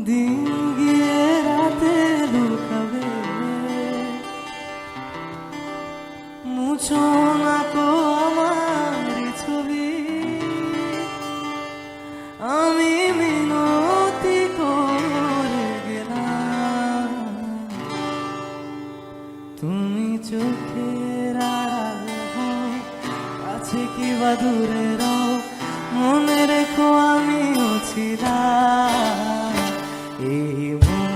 দিন গিয়ে রাতে লুকাবে, মুছো না কো আমার ছবি। আমি মিনতি করে গেলাম, তুমি চোখের আড়াল হও, কাছে কি বা দূরে রও, মনে রেখো আমিও ছিলাম। এই মন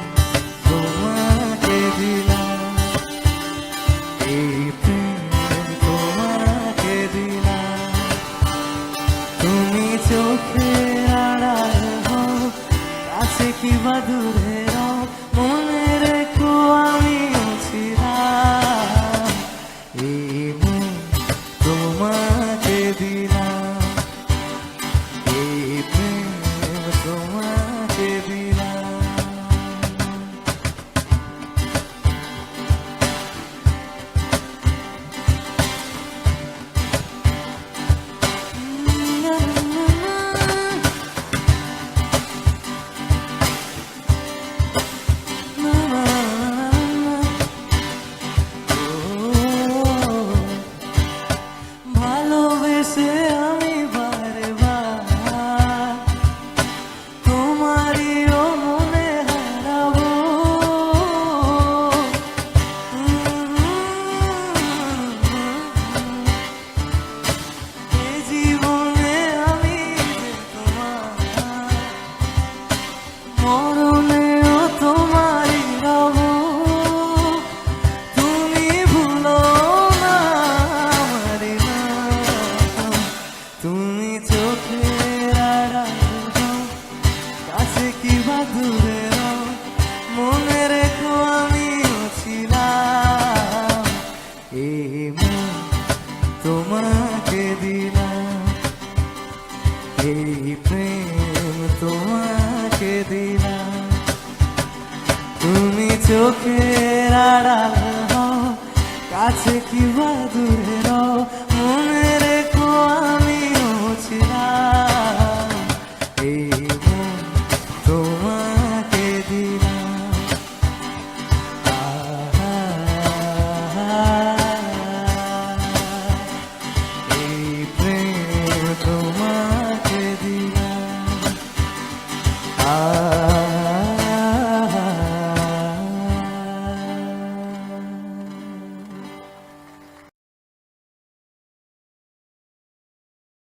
তোমাকে দিলাম, এই প্রেম তোমাকে দিলাম। তুমি চোখের আড়াল হও, কাছে কি বা দূরে রও, মনে রেখো আমিও ছিলাম। এই মন তোমাকে দিলাম, এই প্রেম তোমাকে দিলাম। ভালোবেসে আমি বারে বার তোমারিও মনে হারাবো। এই জীবনে আমি যে তোমার, মরণেও তোমারই রব। তুমি ভুলো না আমারি নাম, তুমি চোখের আড়াল হও, কাছে কি বা দূরে রও, মনে রেখো আমিও ছিলাম। এই মন তোমাকে দিলাম, এই প্রেম তোমাকে দিলাম। তুমি চোখের আড়াল হও, কাছে কি বা দূরে রও,